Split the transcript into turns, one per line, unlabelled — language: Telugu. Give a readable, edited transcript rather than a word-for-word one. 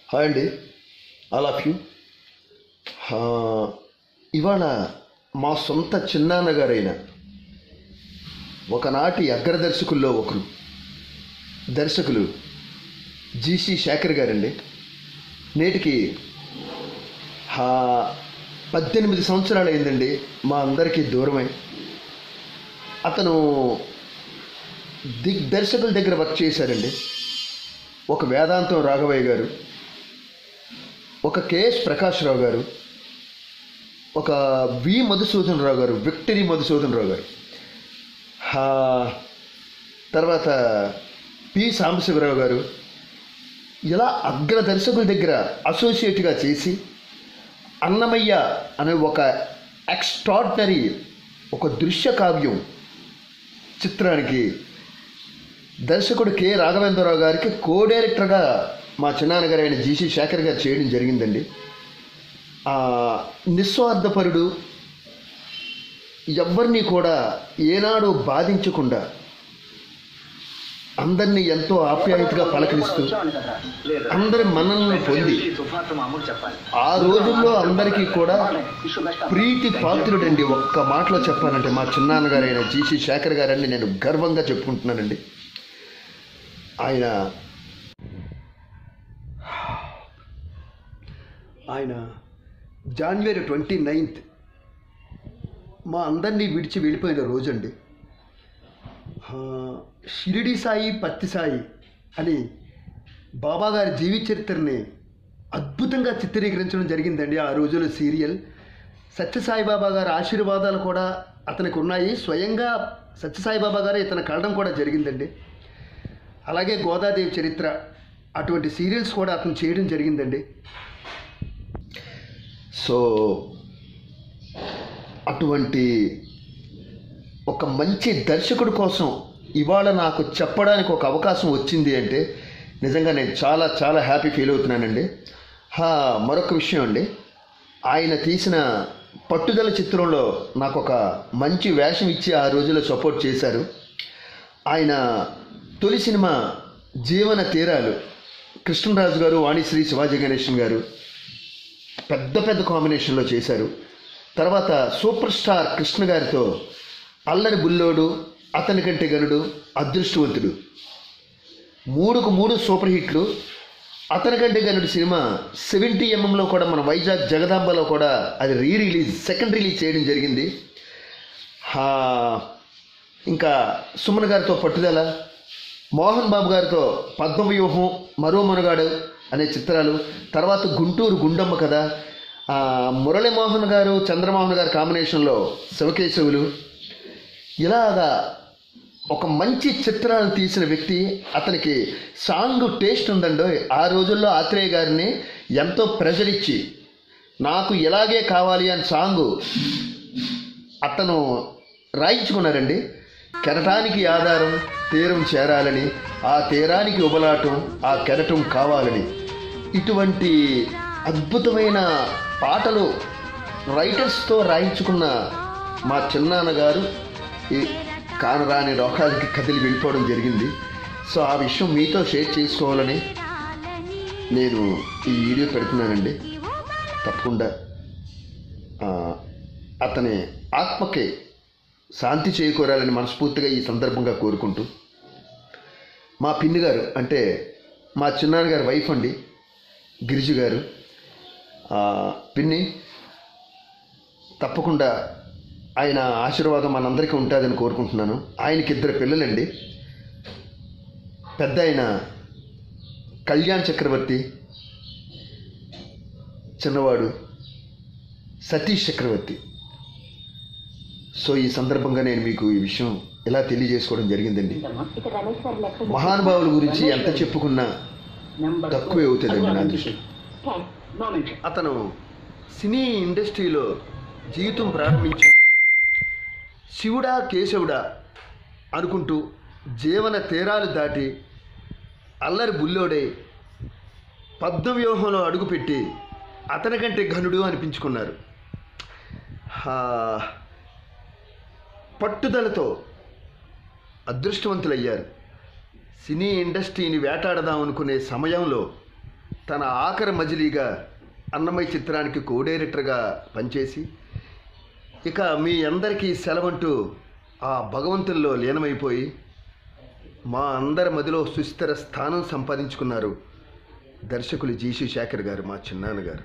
హాయ్ అండి, ఆల్ ఆఫ్ యూ. ఇవాళ మా సొంత చిన్నాన్నగారైన ఒకనాటి అగ్రదర్శకుల్లో ఒకరు దర్శకులు జీసీ శేఖర్ గారండి. నేటికి 18 సంవత్సరాలు అయిందండి మా అందరికీ దూరమై. అతను దిగ్దర్శకుల దగ్గర వర్క్ చేశారండి. ఒక వేదాంతం రాఘవయ్య గారు, ఒక కెఎస్ ప్రకాశ్రావు గారు, ఒక వి మధుసూదన్ రావు గారు, విక్టరీ మధుసూదన్ రావు గారు, తర్వాత పి సాంబశివరావు గారు, ఇలా అగ్రదర్శకుల దగ్గర అసోసియేట్గా చేసి అన్నమయ్య అనే ఒక ఎక్స్ట్రాడినరీ ఒక దృశ్య కావ్యం చిత్రానికి దర్శకుడు కె రాఘవేంద్రరావు గారికి కో డైరెక్టర్గా మా చిన్నాన్నగారు అయిన జీసీ శేఖర్ గారు చేయడం జరిగిందండి. నిస్వార్థపరుడు, ఎవరిని కూడా ఏనాడు బాధించకుండా అందరినీ ఎంతో ఆప్యాయతగా పలకరిస్తూ అందరి మన్ననలను పొంది ఆ రోజుల్లో అందరికీ కూడా ప్రీతి పాత్రుడండి. ఒక్క మాటలో చెప్పాలంటే మా చిన్నాన్నగారైన జీసీ శేఖర్ గారని నేను గర్వంగా చెప్పుకుంటున్నానండి. ఆయన జనవరి 29 మా అందరినీ విడిచి వెళ్ళిపోయిన రోజండి. షిరిడి సాయి పత్తి సాయి అని బాబాగారి జీవిత చరిత్రని అద్భుతంగా చిత్రీకరించడం జరిగిందండి ఆ రోజుల్లో సీరియల్. సత్యసాయిబాబా గారి ఆశీర్వాదాలు కూడా అతనికి ఉన్నాయి. స్వయంగా సత్యసాయిబాబా గారు ఇతను కలడం కూడా జరిగిందండి. అలాగే గోదాదేవి చరిత్ర అటువంటి సీరియల్స్ కూడా అతను చేయడం జరిగిందండి. సో అటువంటి ఒక మంచి దర్శకుడి కోసం ఇవాళ నాకు చెప్పడానికి ఒక అవకాశం వచ్చింది అంటే నిజంగా నేను చాలా చాలా హ్యాపీ ఫీల్ అవుతున్నానండి. మరొక విషయం అండి, ఆయన తీసిన పట్టుదల చిత్రంలో నాకు ఒక మంచి వేషం ఇచ్చి ఆ రోజుల్లో సపోర్ట్ చేశారు. ఆయన తొలి సినిమా జీవన తీరాలు కృష్ణరాజు గారు, వాణిశ్రీ, శివాజీ గణేశన్ గారు పెద్ద పెద్ద కాంబినేషన్లో చేశారు. తర్వాత సూపర్ స్టార్ కృష్ణ గారితో అల్లరి బుల్లోడు, అతని కంటే గనుడు, అదృష్టవంతుడు 3 సూపర్ హిట్లు. అతని కంటే గనుడు సినిమా 70mm కూడా మన వైజాగ్ జగదాంబలో కూడా అది సెకండ్ రిలీజ్ చేయడం జరిగింది. ఇంకా సుమన్ గారితో పట్టుదల, మోహన్ బాబు గారితో పద్మవ్యూహం, మరో మనుగాడు అనే చిత్రాలు, తర్వాత గుంటూరు గుండమ్మ కథ, మురళీమోహన్ గారు, చంద్రమోహన్ గారి కాంబినేషన్లో శివకేశవులు, ఇలాగా ఒక మంచి చిత్రాలు తీసిన వ్యక్తి. అతనికి సాంగ్ టేస్ట్ ఉందండో. ఆ రోజుల్లో ఆత్రేయ గారిని ఎంతో ప్రెజర్ ఇచ్చి నాకు ఇలాగే కావాలి అని సాంగు అతను రాయించుకున్నారండి. కెరటానికి ఆధారం తీరం చేరాలని, ఆ తీరానికి ఉబలాటం, ఆ కెరటం కావాలని. ఇటువంటి అద్భుతమైన పాటలు రైటర్స్తో రాయించుకున్న మా చిన్నాన్నగారు ఈ కానరాని రోగాలకి కదిలి వెళ్ళిపోవడం జరిగింది. సో ఆ విషయం మీతో షేర్ చేసుకోవాలని నేను ఈ వీడియో పెడుతున్నానండి. తప్పకుండా అతని ఆత్మకి శాంతి చేకూరాలని మనస్ఫూర్తిగా ఈ సందర్భంగా కోరుకుంటూ, మా పిన్ని గారు అంటే మా చిన్నాన్నగారి వైఫ్ అండి, గిరిజు గారు, పిన్ని తప్పకుండా ఆయన ఆశీర్వాదం మనందరికీ ఉంటుందని కోరుకుంటున్నాను. ఆయనకి 2 పిల్లలండి. పెద్ద ఆయన కళ్యాణ్ చక్రవర్తి, చిన్నవాడు సతీష్ చక్రవర్తి. సో ఈ సందర్భంగా నేను మీకు ఈ విషయం ఇలా తెలియజేసుకోవడం జరిగిందండి. మహానుభావుల గురించి ఎంత చెప్పుకున్నా తక్కువే అవుతుందండి నా దృష్టి. అతను సినీ ఇండస్ట్రీలో జీవితం ప్రారంభించి శివుడా కేశవుడా అనుకుంటూ జీవన తీరాలు దాటి అల్లరి బుల్లోడై పద్మవ్యూహంలో అడుగుపెట్టి అతని కంటే ఘనుడు అనిపించుకున్నారు. పట్టుదలతో అదృష్టవంతులయ్యారు. సినీ ఇండస్ట్రీని వేటాడదాం అనుకునే సమయంలో తన ఆఖరి మజిలీగా అన్నమయ్య చిత్రానికి కో డైరెక్టర్గా పనిచేసి ఇక మీ అందరికీ సెలవంటూ ఆ భగవంతుల్లో లీనమైపోయి మా అందరి మదిలో సుస్థిర స్థానం సంపాదించుకున్నారు దర్శకులు జీషు శేఖర్ గారు, మా చిన్నాన్నగారు.